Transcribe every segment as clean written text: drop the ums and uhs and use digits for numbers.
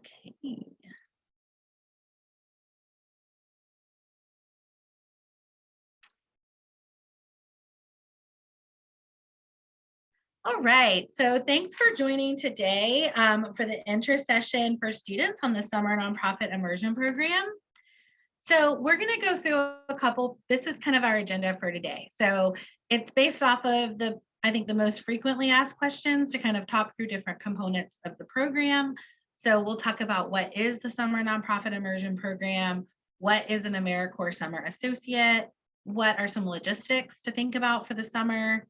Okay. All right, so thanks for joining today for the intro session for students on the Summer Nonprofit Immersion Program. So we're going to go through a couple, this is kind of our agenda for today. So it's based off of I think the most frequently asked questions to kind of talk through different components of the program. So we'll talk about what is the Summer Nonprofit Immersion Program, what is an AmeriCorps Summer Associate, what are some logistics to think about for the summer,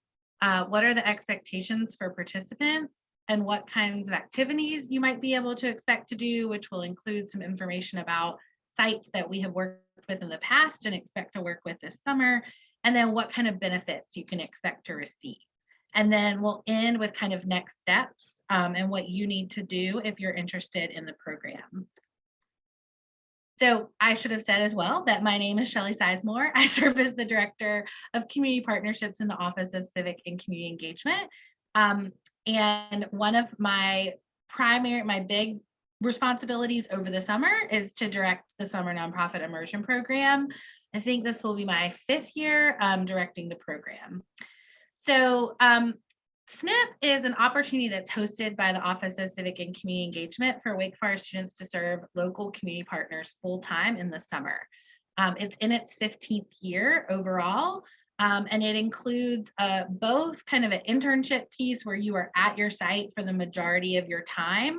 what are the expectations for participants, and what kinds of activities you might be able to expect to do, which will include some information about sites that we have worked with in the past and expect to work with this summer, and then what kind of benefits you can expect to receive. And then we'll end with kind of next steps and what you need to do if you're interested in the program. So I should have said as well that my name is Shelley Sizemore. I serve as the Director of Community Partnerships in the Office of Civic and Community Engagement. And one of my big responsibilities over the summer is to direct the Summer Nonprofit Immersion Program. I think this will be my 5th year directing the program. So SNP is an opportunity that's hosted by the Office of Civic and Community Engagement for Wake Forest students to serve local community partners full-time in the summer. It's in its 15th year overall, and it includes both kind of an internship piece where you are at your site for the majority of your time,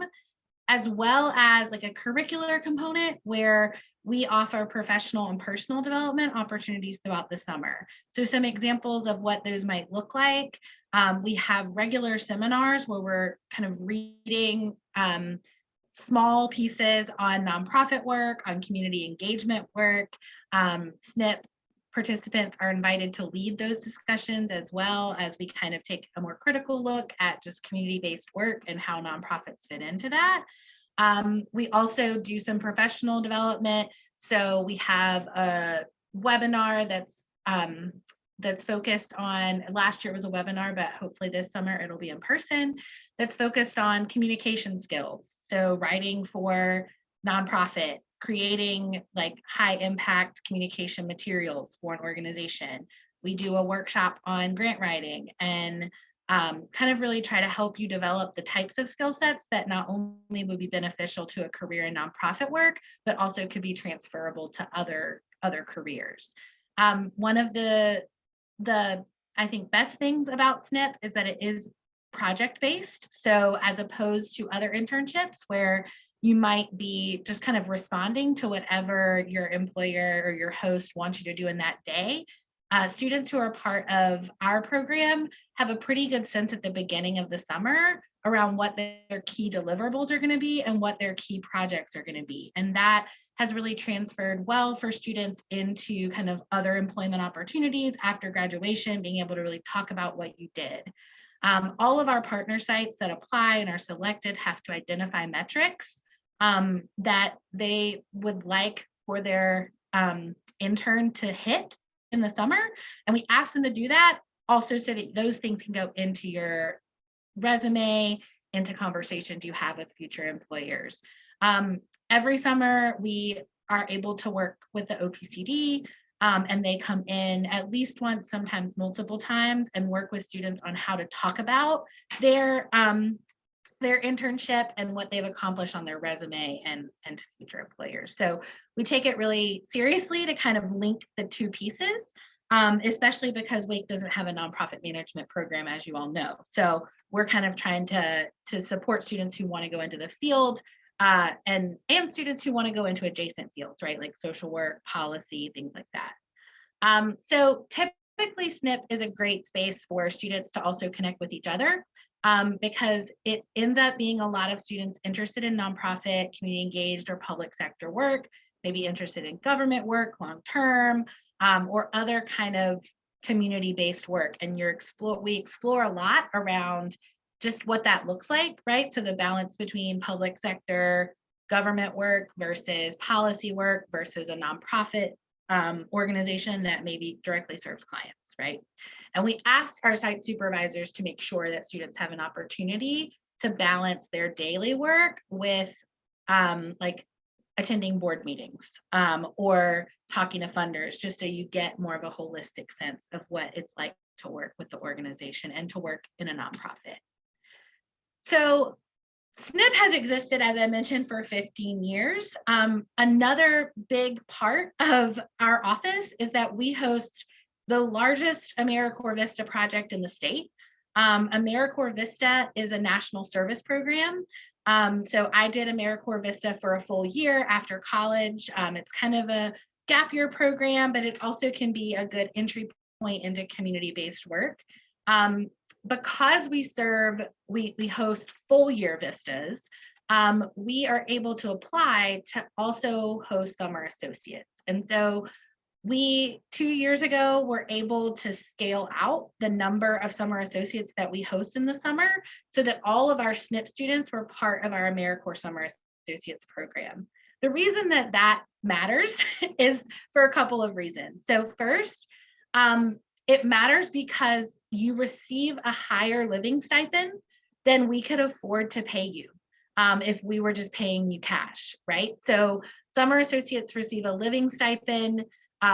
as well as like a curricular component where we offer professional and personal development opportunities throughout the summer. So some examples of what those might look like. We have regular seminars where we're kind of reading small pieces on nonprofit work, on community engagement work. SNP participants are invited to lead those discussions, as well as we kind of take a more critical look at just community-based work and how nonprofits fit into that. We also do some professional development. So we have a webinar that's focused on, last year it was a webinar, but hopefully this summer it'll be in person, that's focused on communication skills. So writing for nonprofit, creating like high impact communication materials for an organization. We do a workshop on grant writing and kind of really try to help you develop the types of skill sets that not only would be beneficial to a career in nonprofit work, but also could be transferable to other careers. One of the I think best things about SNP is that it is project-based. So as opposed to other internships where you might be just kind of responding to whatever your employer or your host wants you to do in that day, students who are part of our program have a pretty good sense at the beginning of the summer around what their key deliverables are going to be and what their key projects are going to be. And that has really transferred well for students into kind of other employment opportunities after graduation, being able to really talk about what you did. All of our partner sites that apply and are selected have to identify metrics that they would like for their intern to hit in the summer. And we ask them to do that also so that those things can go into your resume, into conversations you have with future employers. Every summer, we are able to work with the OPCD and they come in at least once, sometimes multiple times, and work with students on how to talk about their internship and what they've accomplished on their resume and to future employers. So we take it really seriously to kind of link the two pieces, especially because Wake doesn't have a nonprofit management program, as you all know. So we're kind of trying to support students who want to go into the field and students who want to go into adjacent fields, right? Like social work, policy, things like that. So typically SNP is a great space for students to also connect with each other. Because it ends up being a lot of students interested in nonprofit, community engaged, or public sector work, maybe interested in government work long-term, or other kind of community-based work. And we explore a lot around just what that looks like, right? So the balance between public sector, government work versus policy work versus a nonprofit organization that maybe directly serves clients, right? And we asked our site supervisors to make sure that students have an opportunity to balance their daily work with like attending board meetings or talking to funders, just so you get more of a holistic sense of what it's like to work with the organization and to work in a nonprofit. So SNP has existed, as I mentioned, for 15 years. Another big part of our office is that we host the largest AmeriCorps Vista project in the state. AmeriCorps Vista is a national service program. So I did AmeriCorps Vista for a full year after college. It's kind of a gap year program, but it also can be a good entry point into community-based work. Because we host full year vistas, we are able to apply to also host summer associates. And so 2 years ago, were able to scale out the number of summer associates that we host in the summer so that all of our SNP students were part of our AmeriCorps Summer Associates program. The reason that that matters is for a couple of reasons. So first, it matters because you receive a higher living stipend than we could afford to pay you if we were just paying you cash, right? So summer associates receive a living stipend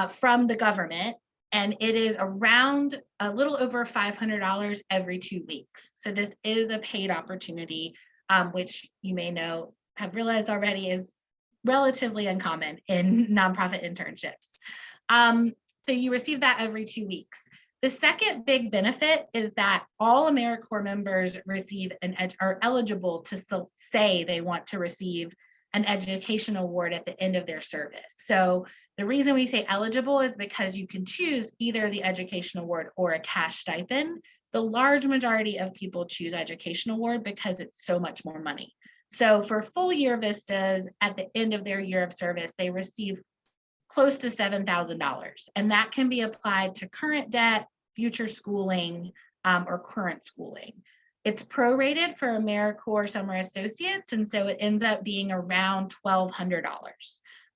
from the government, and it is around a little over $500 every 2 weeks. So this is a paid opportunity, which you may have realized already is relatively uncommon in nonprofit internships. So you receive that every 2 weeks. The second big benefit is that all AmeriCorps members are eligible to say they want to receive an education award at the end of their service. So the reason we say eligible is because you can choose either the education award or a cash stipend. The large majority of people choose education award because it's so much more money. So for full year vistas, at the end of their year of service, they receive close to $7,000. And that can be applied to current debt, future schooling, or current schooling. It's prorated for AmeriCorps Summer Associates, and so it ends up being around $1,200.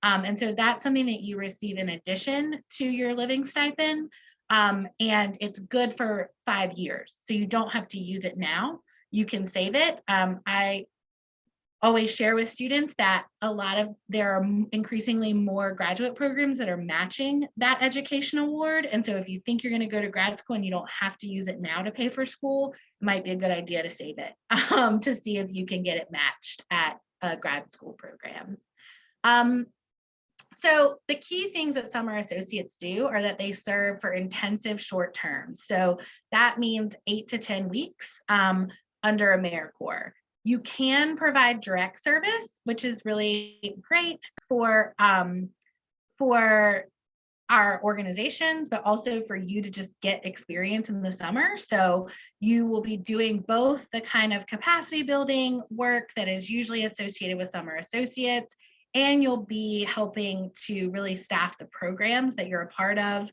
And so that's something that you receive in addition to your living stipend, and it's good for 5 years. So you don't have to use it now. You can save it. I always share with students that there are increasingly more graduate programs that are matching that education award. And so if you think you're going to go to grad school and you don't have to use it now to pay for school, it might be a good idea to save it to see if you can get it matched at a grad school program. So the key things that summer associates do are that they serve for intensive short terms. So that means 8 to 10 weeks under AmeriCorps. You can provide direct service, which is really great for our organizations, but also for you to just get experience in the summer. So you will be doing both the kind of capacity building work that is usually associated with summer associates, and you'll be helping to really staff the programs that you're a part of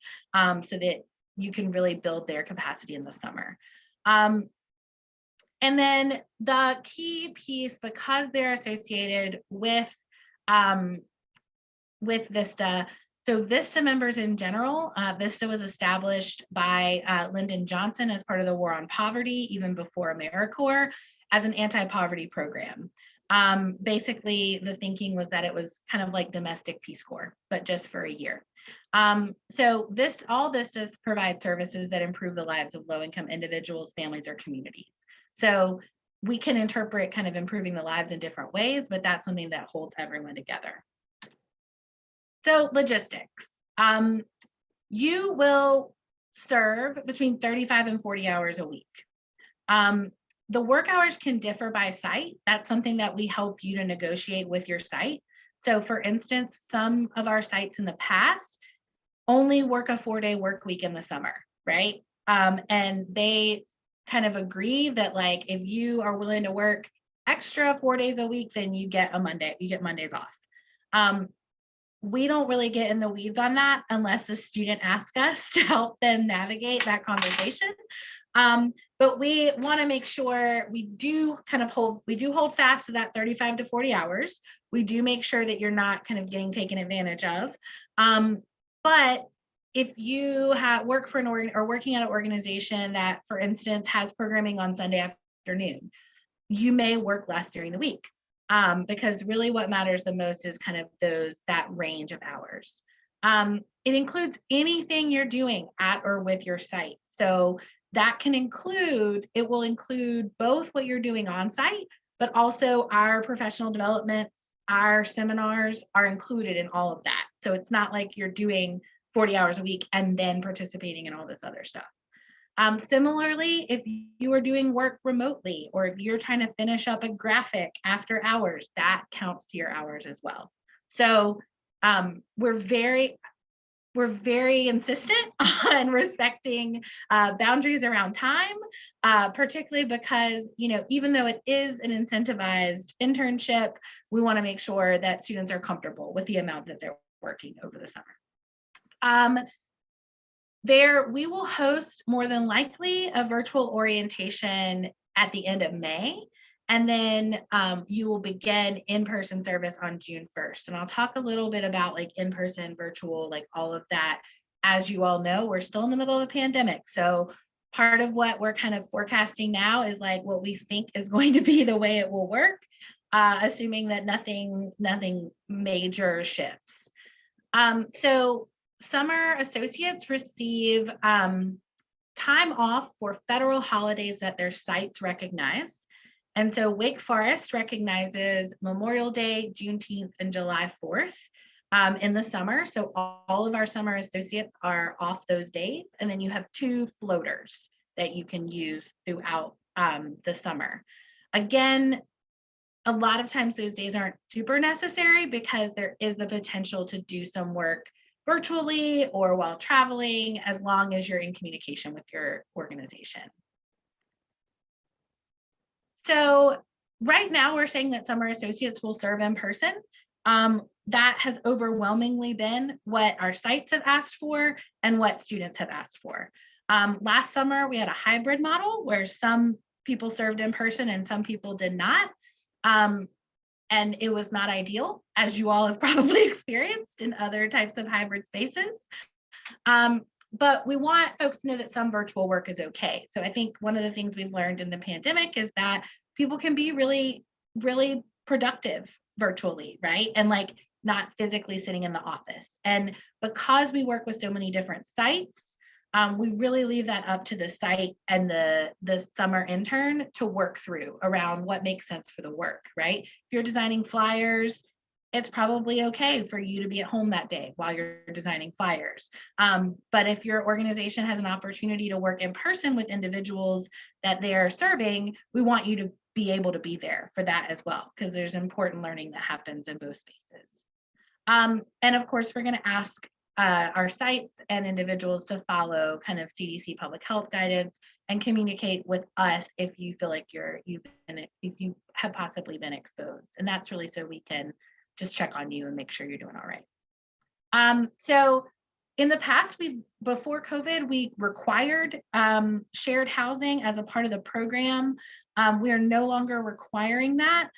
so that you can really build their capacity in the summer. And then the key piece, because they're associated with Vista, so Vista members in general, Vista was established by Lyndon Johnson as part of the War on Poverty, even before AmeriCorps, as an anti-poverty program. Basically, the thinking was that it was kind of like domestic Peace Corps, but just for a year. So all Vistas provide services that improve the lives of low-income individuals, families, or communities. So we can interpret kind of improving the lives in different ways, but that's something that holds everyone together. So logistics. You will serve between 35 and 40 hours a week. The work hours can differ by site. That's something that we help you to negotiate with your site. So for instance, some of our sites in the past only work a 4-day work week in the summer, right? And they kind of agree that like, if you are willing to work extra 4 days a week, then you get Mondays off. We don't really get in the weeds on that unless the student asks us to help them navigate that conversation. But we want to make sure we do hold fast to that 35 to 40 hours. We do make sure that you're not kind of getting taken advantage of. But if you work for working at an organization that, for instance, has programming on Sunday afternoon, you may work less during the week. because really what matters the most is kind of that range of hours. It includes anything you're doing at or with your site. So that can include, it will include both what you're doing on site, but also our professional developments, our seminars are included in all of that. So it's not like you're doing 40 hours a week and then participating in all this other stuff. Similarly, if you are doing work remotely, or if you're trying to finish up a graphic after hours, that counts to your hours as well. So we're very insistent on respecting boundaries around time, particularly because, even though it is an incentivized internship, we want to make sure that students are comfortable with the amount that they're working over the summer. We will host more than likely a virtual orientation at the end of May. And then you will begin in-person service on June 1st. And I'll talk a little bit about like in-person, virtual, like all of that. As you all know, we're still in the middle of a pandemic. So part of what we're kind of forecasting now is like what we think is going to be the way it will work, assuming that nothing major shifts. So Summer Associates receive time off for federal holidays that their sites recognize. And so Wake Forest recognizes Memorial Day, Juneteenth, and July 4th in the summer. So all of our Summer Associates are off those days. And then you have 2 floaters that you can use throughout the summer. Again, a lot of times those days aren't super necessary because there is the potential to do some work virtually or while traveling, as long as you're in communication with your organization. So right now we're saying that Summer Associates will serve in person. That has overwhelmingly been what our sites have asked for and what students have asked for. Last summer, we had a hybrid model where some people served in person and some people did not. And it was not ideal, as you all have probably experienced in other types of hybrid spaces. But we want folks to know that some virtual work is okay. So I think one of the things we've learned in the pandemic is that people can be really, really productive virtually, right? And like not physically sitting in the office. And because we work with so many different sites, we really leave that up to the site and the summer intern to work through around what makes sense for the work, right? If you're designing flyers, it's probably okay for you to be at home that day while you're designing flyers. But if your organization has an opportunity to work in person with individuals that they are serving, we want you to be able to be there for that as well, because there's important learning that happens in both spaces. And of course, we're going to ask our sites and individuals to follow kind of CDC public health guidance and communicate with us if you feel like if you have possibly been exposed. And that's really so we can just check on you and make sure you're doing all right. So in the past, before COVID, we required shared housing as a part of the program. We are no longer requiring that.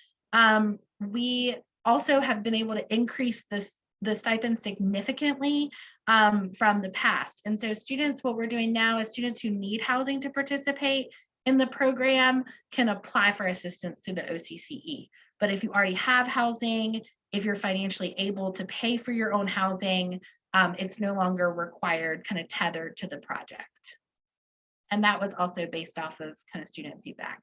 We also have been able to increase the stipend significantly from the past. And so students, what we're doing now is students who need housing to participate in the program can apply for assistance through the OCCE. But if you already have housing, if you're financially able to pay for your own housing, it's no longer required, kind of tethered to the project. And that was also based off of kind of student feedback.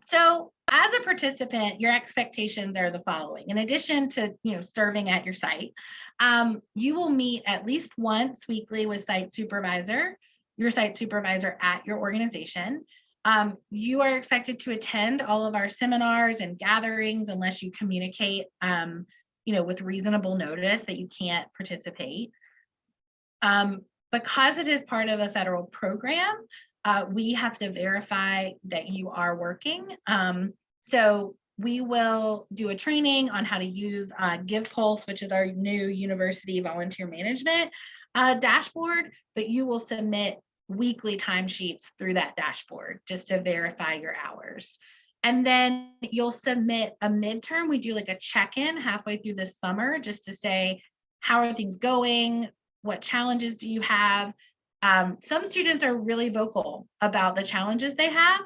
So as a participant, your expectations are the following. In addition to serving at your site, you will meet at least once weekly with your site supervisor at your organization. You are expected to attend all of our seminars and gatherings unless you communicate with reasonable notice that you can't participate. Because it is part of a federal program, we have to verify that you are working. So we will do a training on how to use GivePulse, which is our new university volunteer management dashboard, but you will submit weekly timesheets through that dashboard just to verify your hours. And then you'll submit a midterm. We do like a check-in halfway through the summer just to say, how are things going? What challenges do you have? Some students are really vocal about the challenges they have,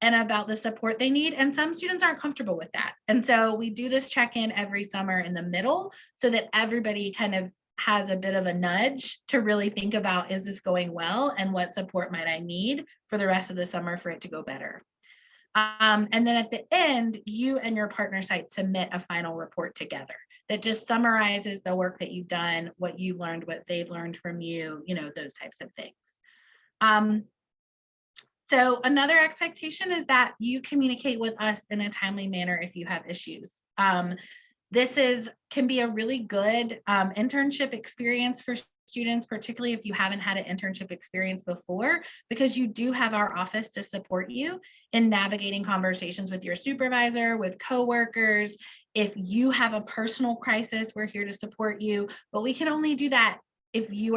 and about the support they need. And some students aren't comfortable with that. And so we do this check-in every summer in the middle so that everybody kind of has a bit of a nudge to really think about, is this going well, and what support might I need for the rest of the summer for it to go better. And then at the end, you and your partner site submit a final report together that just summarizes the work that you've done, what you've learned, what they've learned from you, those types of things. So another expectation is that you communicate with us in a timely manner if you have issues. This can be a really good internship experience for students, particularly if you haven't had an internship experience before, because you do have our office to support you in navigating conversations with your supervisor, with coworkers. If you have a personal crisis, we're here to support you, but we can only do that if you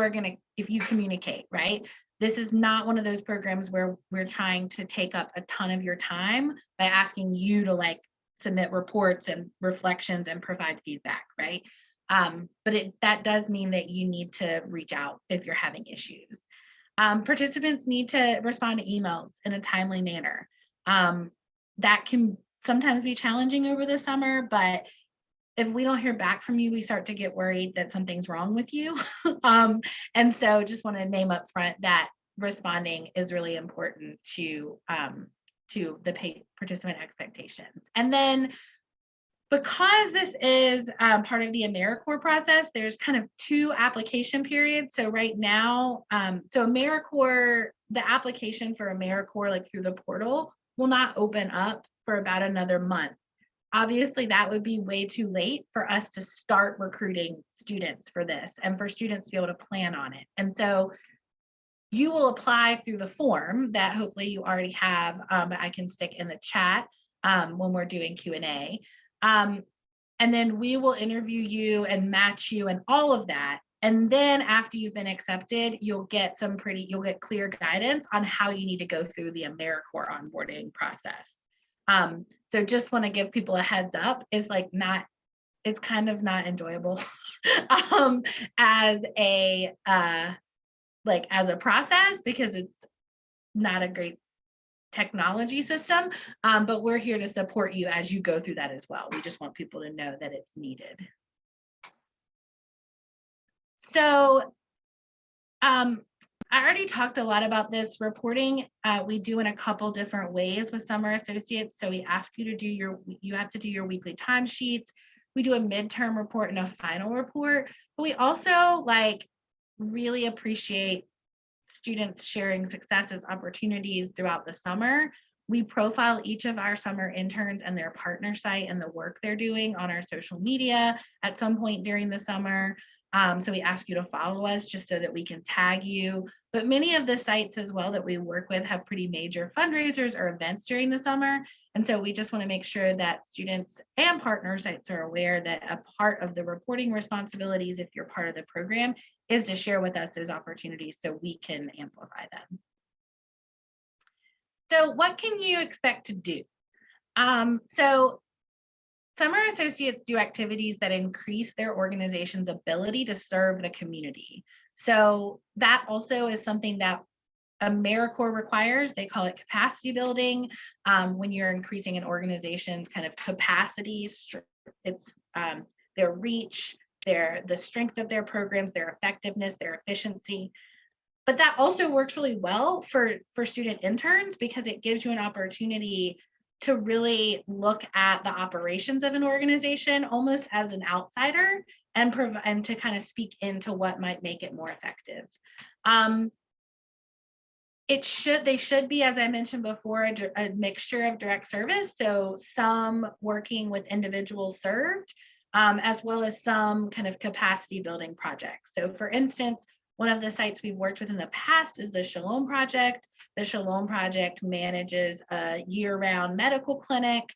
communicate, right? This is not one of those programs where we're trying to take up a ton of your time by asking you to submit reports and reflections and provide feedback, right? But that does mean that you need to reach out if you're having issues. Participants need to respond to emails in a timely manner. That can sometimes be challenging over the summer, but if we don't hear back from you, we start to get worried that something's wrong with you. And so just want to name up front that responding is really important to the participant expectations. And then because this is part of the AmeriCorps process, there's kind of 2 application periods. So right now, so AmeriCorps, the application for AmeriCorps, through the portal, will not open up for about another month. Obviously, that would be way too late for us to start recruiting students for this and for students to be able to plan on it. And so you will apply through the form that hopefully you already have, but I can stick in the chat when we're doing Q&A. And then we will interview you and match you and all of that. And then after you've been accepted, you'll get clear guidance on how you need to go through the AmeriCorps onboarding process. So just want to give people a heads up. It's kind of not enjoyable as a process, because it's not a great technology system, but we're here to support you as you go through that as well. We just want people to know that it's needed. So I already talked a lot about this reporting. We do in a couple different ways with Summer Associates. So we ask you to you have to do your weekly timesheets. We do a midterm report and a final report, but we also really appreciate students sharing successes, opportunities throughout the summer. We profile each of our summer interns and their partner site and the work they're doing on our social media at some point during the summer. So we ask you to follow us just so that we can tag you. But many of the sites as well that we work with have pretty major fundraisers or events during the summer. And so we just want to make sure that students and partner sites are aware that a part of the reporting responsibilities, if you're part of the program, is to share with us those opportunities so we can amplify them. So what can you expect to do? So Summer Associates do activities that increase their organization's ability to serve the community. So that also is something that AmeriCorps requires. They call it capacity building. When you're increasing an organization's kind of capacity, it's their reach, the strength of their programs, their effectiveness, their efficiency. But that also works really well for student interns, because it gives you an opportunity to really look at the operations of an organization almost as an outsider and to kind of speak into what might make it more effective. They should be, as I mentioned before, a mixture of direct service. So some working with individuals served, as well as some kind of capacity building projects. So for instance, one of the sites we've worked with in the past is the Shalom Project. The Shalom Project manages a year-round medical clinic,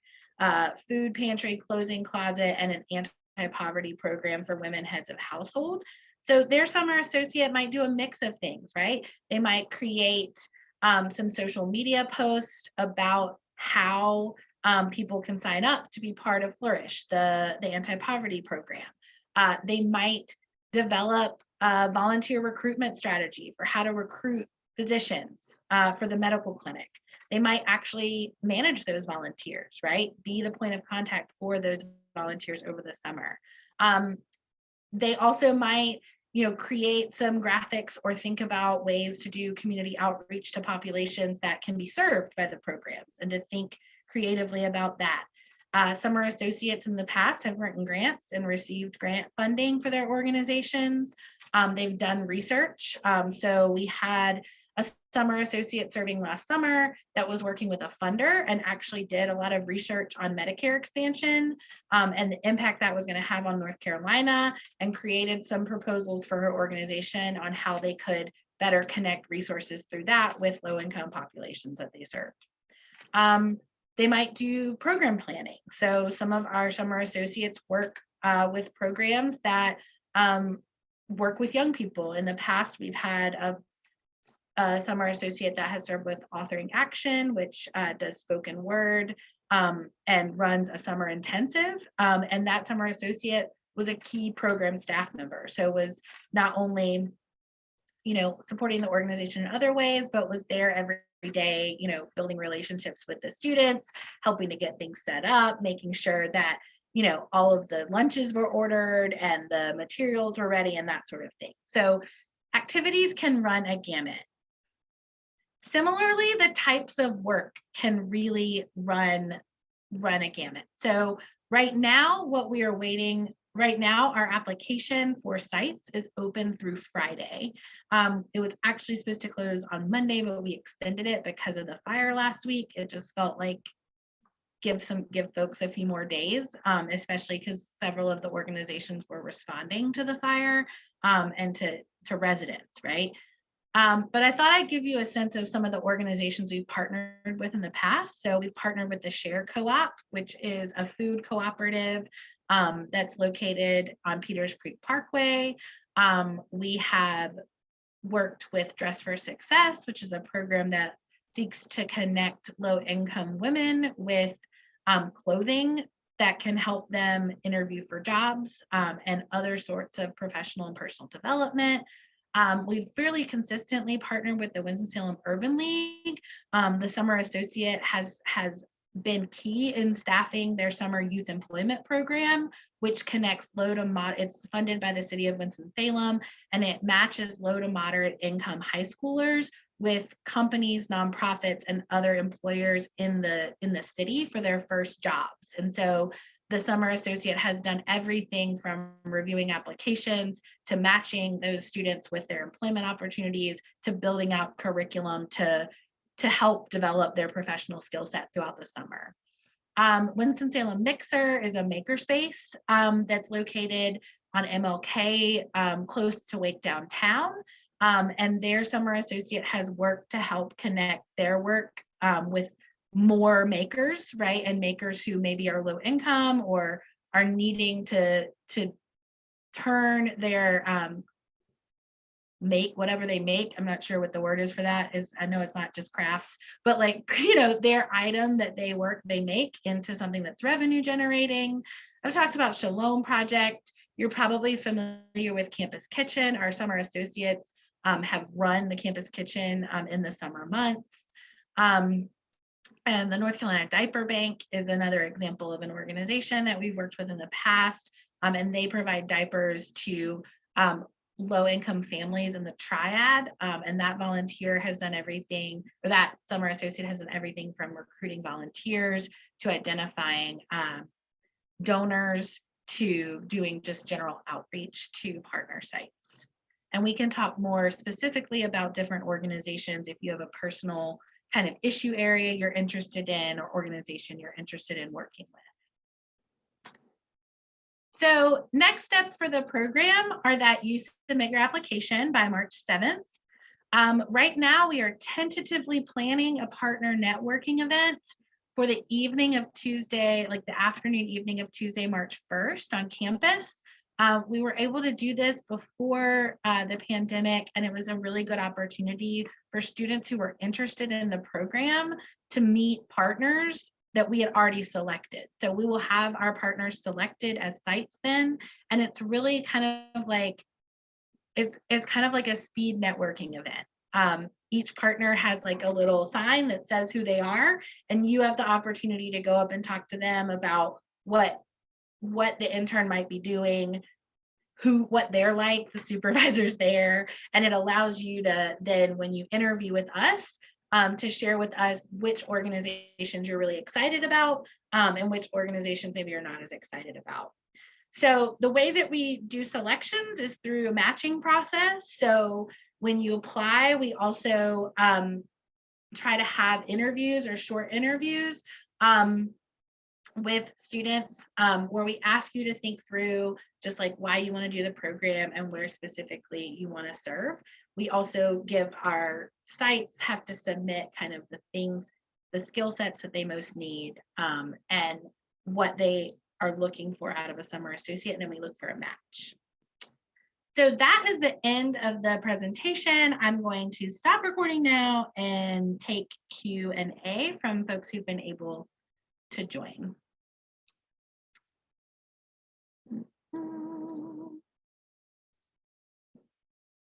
food pantry, clothing closet, and an anti-poverty program for women heads of household. So their summer associate might do a mix of things, right? They might create some social media posts about how people can sign up to be part of Flourish, the anti-poverty program. They might develop a volunteer recruitment strategy for how to recruit physicians for the medical clinic. They might actually manage those volunteers, right? Be the point of contact for those volunteers over the summer. They also might, create some graphics or think about ways to do community outreach to populations that can be served by the programs, and to think creatively about that. Summer associates in the past have written grants and received grant funding for their organizations. They've done research. So we had a summer associate serving last summer that was working with a funder and actually did a lot of research on Medicare expansion and the impact that was going to have on North Carolina, and created some proposals for her organization on how they could better connect resources through that with low-income populations that they served. They might do program planning. So some of our summer associates work with programs that work with young people. In the past, we've had a summer associate that has served with Authoring Action, which does spoken word and runs a summer intensive. And that summer associate was a key program staff member. So was not only, supporting the organization in other ways, but was there every day, building relationships with the students, helping to get things set up, making sure that, all of the lunches were ordered and the materials were ready and that sort of thing. So activities can run a gamut. Similarly, the types of work can really run a gamut. So right now, our application for sites is open through Friday. It was actually supposed to close on Monday, but we extended it because of the fire last week. It just felt like give folks a few more days, especially because several of the organizations were responding to the fire and to residents, right? But I thought I'd give you a sense of some of the organizations we've partnered with in the past. So we've partnered with the Share Co-op, which is a food cooperative that's located on Peters Creek Parkway. We have worked with Dress for Success, which is a program that seeks to connect low-income women with clothing that can help them interview for jobs and other sorts of professional and personal development. We've fairly consistently partnered with the Winston-Salem Urban League. The Summer Associate has been key in staffing their summer youth employment program, which connects low to moderate. It's funded by the city of Winston-Salem, and it matches low to moderate income high schoolers with companies, nonprofits, and other employers in the city for their first jobs. And so the Summer Associate has done everything from reviewing applications to matching those students with their employment opportunities to building out curriculum to help develop their professional skill set throughout the summer. Winston-Salem Mixer is a makerspace that's located on MLK, close to Wake Downtown. And their Summer Associate has worked to help connect their work with more makers, right? And makers who maybe are low income or are needing to turn their make whatever they make. I'm not sure what the word is for that. I know it's not just crafts, but their item that they make into something that's revenue generating. I've talked about Shalom Project. You're probably familiar with Campus Kitchen. Our summer associates have run the Campus Kitchen in the summer months. And the North Carolina Diaper Bank is another example of an organization that we've worked with in the past. And they provide diapers to low-income families in the triad, and that volunteer has done everything, or that summer associate has done everything from recruiting volunteers to identifying donors to doing just general outreach to partner sites. And we can talk more specifically about different organizations if you have a personal kind of issue area you're interested in or organization you're interested in working with. So next steps for the program are that you submit your application by March 7th. Right now, we are tentatively planning a partner networking event for the evening of Tuesday, like the afternoon evening of Tuesday, March 1st on campus. We were able to do this before the pandemic, and it was a really good opportunity for students who were interested in the program to meet partners that we had already selected. So we will have our partners selected as sites then, and it's really kind of like, it's kind of like a speed networking event. Each partner has like a little sign that says who they are, and you have the opportunity to go up and talk to them about what the intern might be doing, what they're like, the supervisors there, and it allows you to then, when you interview with us, to share with us which organizations you're really excited about, and which organizations maybe you're not as excited about. So the way that we do selections is through a matching process. So when you apply, we also try to have interviews or short interviews with students, where we ask you to think through just like why you want to do the program and where specifically you want to serve. We also give our sites have to submit kind of the things, the skill sets that they most need, and what they are looking for out of a summer associate, and then we look for a match. So that is the end of the presentation. I'm going to stop recording now and take Q&A from folks who've been able to join.